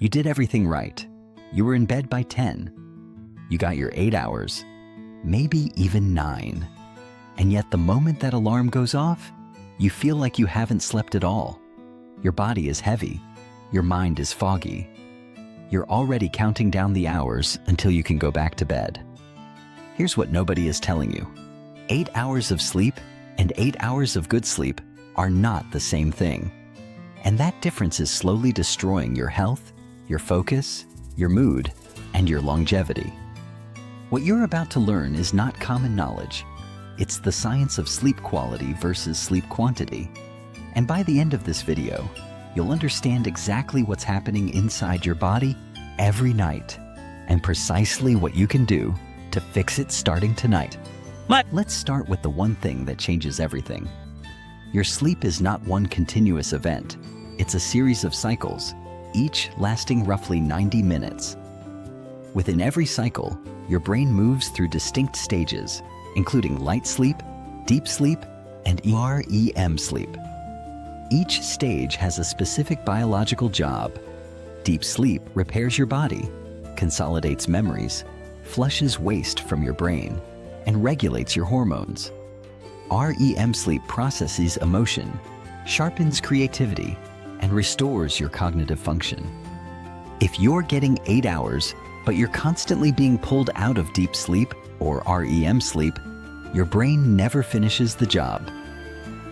You did everything right. You were in bed by 10. You got your 8 hours, maybe even 9. And yet the moment that alarm goes off, you feel like you haven't slept at all. Your body is heavy. Your mind is foggy. You're already counting down the hours until you can go back to bed. Here's what nobody is telling you. 8 hours of sleep and 8 hours of good sleep are not the same thing. And that difference is slowly destroying your health, your focus, your mood, and your longevity. What you're about to learn is not common knowledge. It's the science of sleep quality versus sleep quantity. And by the end of this video, you'll understand exactly what's happening inside your body every night and precisely what you can do to fix it starting tonight. Let's start with the one thing that changes everything. Your sleep is not one continuous event. It's a series of cycles, each lasting roughly 90 minutes. Within every cycle, your brain moves through distinct stages, including light sleep, deep sleep, and REM sleep. Each stage has a specific biological job. Deep sleep repairs your body, consolidates memories, flushes waste from your brain, and regulates your hormones. REM sleep processes emotion, sharpens creativity, and restores your cognitive function. If you're getting 8 hours, but you're constantly being pulled out of deep sleep or REM sleep, your brain never finishes the job.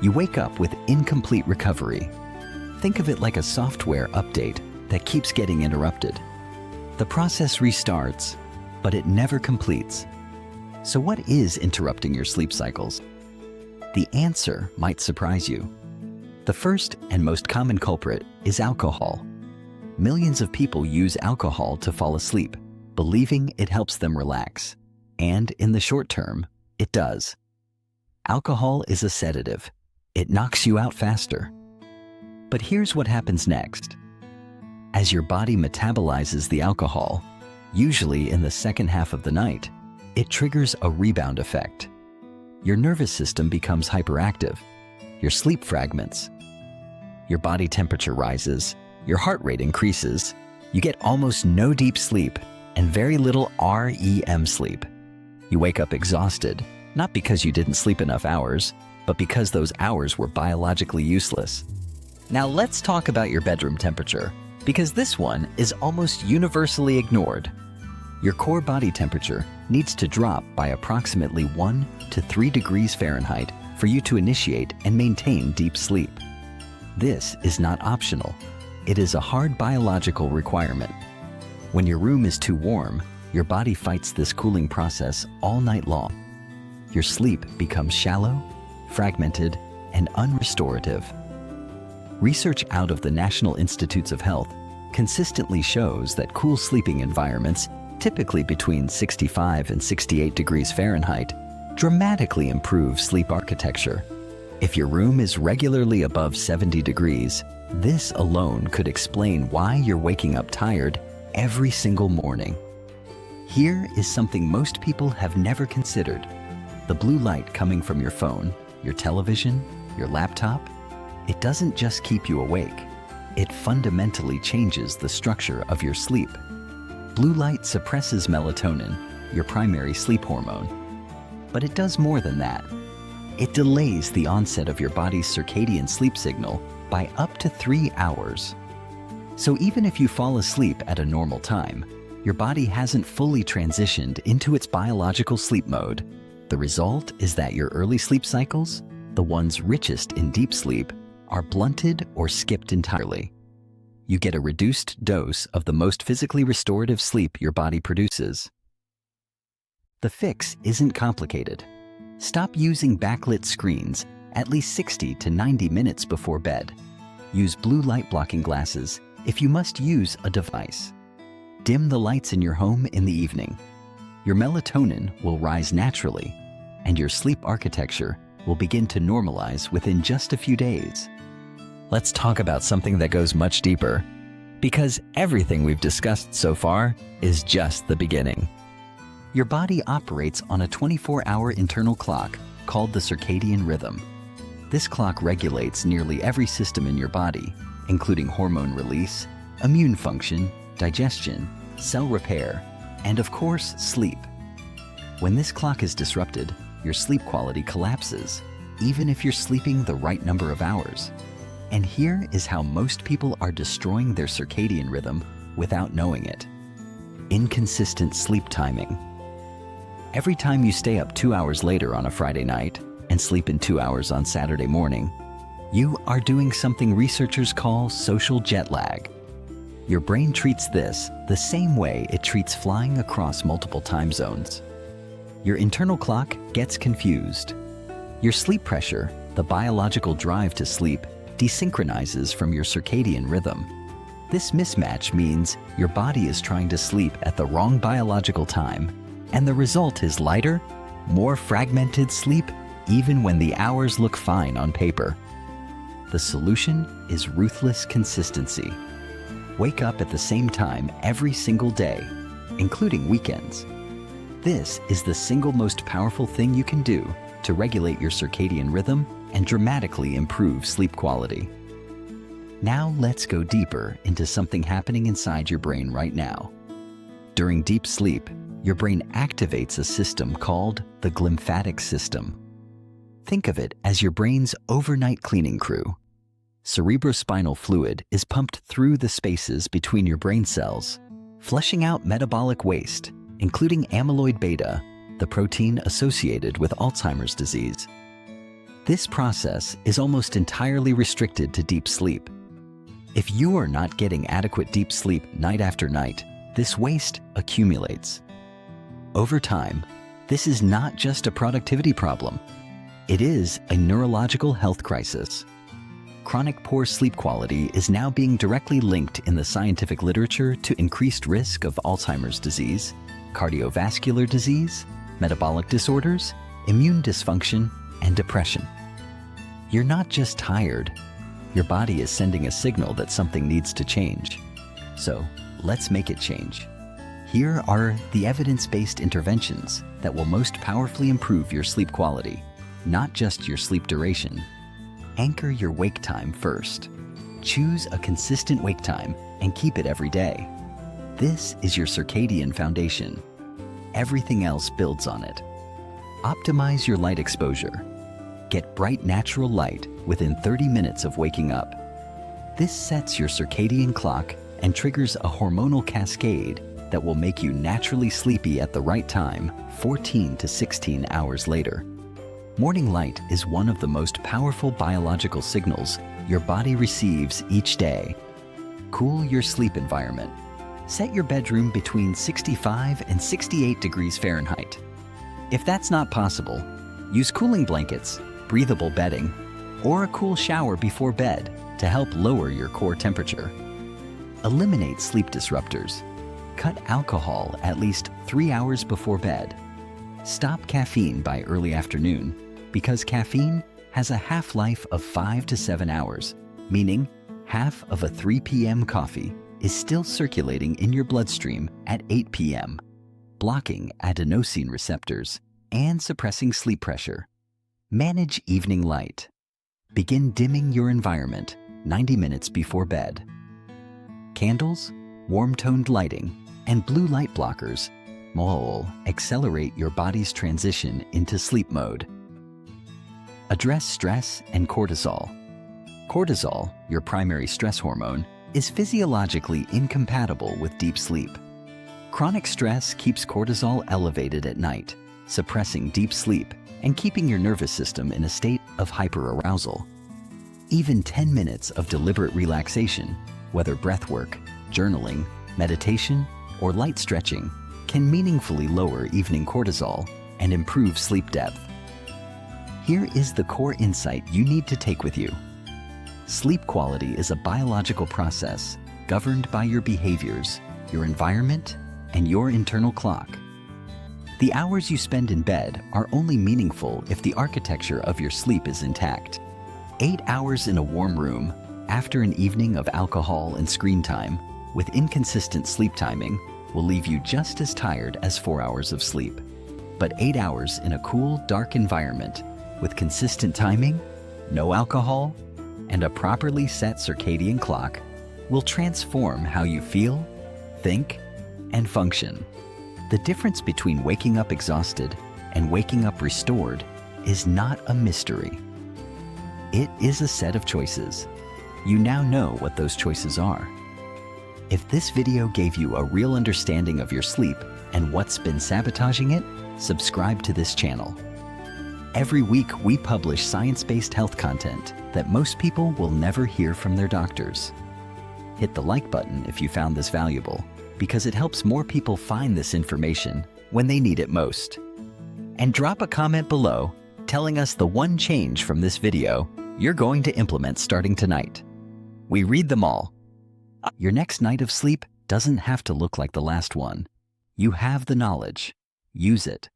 You wake up with incomplete recovery. Think of it like a software update that keeps getting interrupted. The process restarts, but it never completes. So what is interrupting your sleep cycles? The answer might surprise you. The first and most common culprit is alcohol. Millions of people use alcohol to fall asleep, believing it helps them relax. And in the short term, it does. Alcohol is a sedative. It knocks you out faster. But here's what happens next. As your body metabolizes the alcohol, usually in the second half of the night, it triggers a rebound effect. Your nervous system becomes hyperactive. Your sleep fragments. Your body temperature rises. Your heart rate increases. You get almost no deep sleep and very little REM sleep. You wake up exhausted, not because you didn't sleep enough hours, but because those hours were biologically useless. Now let's talk about your bedroom temperature, because this one is almost universally ignored. Your core body temperature needs to drop by approximately 1 to 3 degrees Fahrenheit for you to initiate and maintain deep sleep. This is not optional. It is a hard biological requirement. When your room is too warm, your body fights this cooling process all night long. Your sleep becomes shallow, fragmented, and unrestorative. Research out of the National Institutes of Health consistently shows that cool sleeping environments, typically between 65 and 68 degrees Fahrenheit, dramatically improve sleep architecture. If your room is regularly above 70 degrees, this alone could explain why you're waking up tired every single morning. Here is something most people have never considered. The blue light coming from your phone, your television, your laptop, it doesn't just keep you awake. It fundamentally changes the structure of your sleep. Blue light suppresses melatonin, your primary sleep hormone. But it does more than that. It delays the onset of your body's circadian sleep signal by up to 3 hours. So even if you fall asleep at a normal time, your body hasn't fully transitioned into its biological sleep mode. The result is that your early sleep cycles, the ones richest in deep sleep, are blunted or skipped entirely. You get a reduced dose of the most physically restorative sleep your body produces. The fix isn't complicated. Stop using backlit screens at least 60 to 90 minutes before bed. Use blue light blocking glasses if you must use a device. Dim the lights in your home in the evening. Your melatonin will rise naturally, and your sleep architecture will begin to normalize within just a few days. Let's talk about something that goes much deeper, because everything we've discussed so far is just the beginning. Your body operates on a 24-hour internal clock called the circadian rhythm. This clock regulates nearly every system in your body, including hormone release, immune function, digestion, cell repair, and of course, sleep. When this clock is disrupted, your sleep quality collapses, even if you're sleeping the right number of hours. And here is how most people are destroying their circadian rhythm without knowing it. Inconsistent sleep timing. Every time you stay up 2 hours later on a Friday night and sleep in 2 hours on Saturday morning, you are doing something researchers call social jet lag. Your brain treats this the same way it treats flying across multiple time zones. Your internal clock gets confused. Your sleep pressure, the biological drive to sleep, desynchronizes from your circadian rhythm. This mismatch means your body is trying to sleep at the wrong biological time, and the result is lighter, more fragmented sleep even when the hours look fine on paper. The solution is ruthless consistency. Wake up at the same time every single day, including weekends. This is the single most powerful thing you can do to regulate your circadian rhythm and dramatically improve sleep quality. Now let's go deeper into something happening inside your brain right now. During deep sleep, your brain activates a system called the glymphatic system. Think of it as your brain's overnight cleaning crew. Cerebrospinal fluid is pumped through the spaces between your brain cells, flushing out metabolic waste, including amyloid beta, the protein associated with Alzheimer's disease. This process is almost entirely restricted to deep sleep. If you are not getting adequate deep sleep night after night, this waste accumulates. Over time, this is not just a productivity problem. It is a neurological health crisis. Chronic poor sleep quality is now being directly linked in the scientific literature to increased risk of Alzheimer's disease, cardiovascular disease, metabolic disorders, immune dysfunction, and depression. You're not just tired. Your body is sending a signal that something needs to change. So let's make it change. Here are the evidence-based interventions that will most powerfully improve your sleep quality, not just your sleep duration. Anchor your wake time first. Choose a consistent wake time and keep it every day. This is your circadian foundation. Everything else builds on it. Optimize your light exposure. Get bright natural light within 30 minutes of waking up. This sets your circadian clock and triggers a hormonal cascade that will make you naturally sleepy at the right time 14 to 16 hours later. Morning light is one of the most powerful biological signals your body receives each day. Cool your sleep environment. Set your bedroom between 65 and 68 degrees Fahrenheit. If that's not possible, use cooling blankets, breathable bedding, or a cool shower before bed to help lower your core temperature. Eliminate sleep disruptors. Cut alcohol at least 3 hours before bed. Stop caffeine by early afternoon because caffeine has a half-life of 5 to 7 hours, meaning half of a 3 p.m. coffee is still circulating in your bloodstream at 8 p.m., blocking adenosine receptors and suppressing sleep pressure. Manage evening light. Begin dimming your environment 90 minutes before bed. Candles, warm-toned lighting, and blue light blockers will accelerate your body's transition into sleep mode. Address stress and cortisol. Cortisol, your primary stress hormone, is physiologically incompatible with deep sleep. Chronic stress keeps cortisol elevated at night, suppressing deep sleep and keeping your nervous system in a state of hyperarousal. Even 10 minutes of deliberate relaxation, whether breath work, journaling, meditation, or light stretching, can meaningfully lower evening cortisol and improve sleep depth. Here is the core insight you need to take with you. Sleep quality is a biological process governed by your behaviors, your environment, and your internal clock. The hours you spend in bed are only meaningful if the architecture of your sleep is intact. 8 hours in a warm room after an evening of alcohol and screen time with inconsistent sleep timing will leave you just as tired as 4 hours of sleep. But 8 hours in a cool, dark environment with consistent timing, no alcohol, and a properly set circadian clock will transform how you feel, think, and function. The difference between waking up exhausted and waking up restored is not a mystery. It is a set of choices. You now know what those choices are. If this video gave you a real understanding of your sleep and what's been sabotaging it, subscribe to this channel. Every week we publish science-based health content that most people will never hear from their doctors. Hit the like button if you found this valuable, because it helps more people find this information when they need it most. And drop a comment below telling us the one change from this video you're going to implement starting tonight. We read them all. Your next night of sleep doesn't have to look like the last one. You have the knowledge. Use it.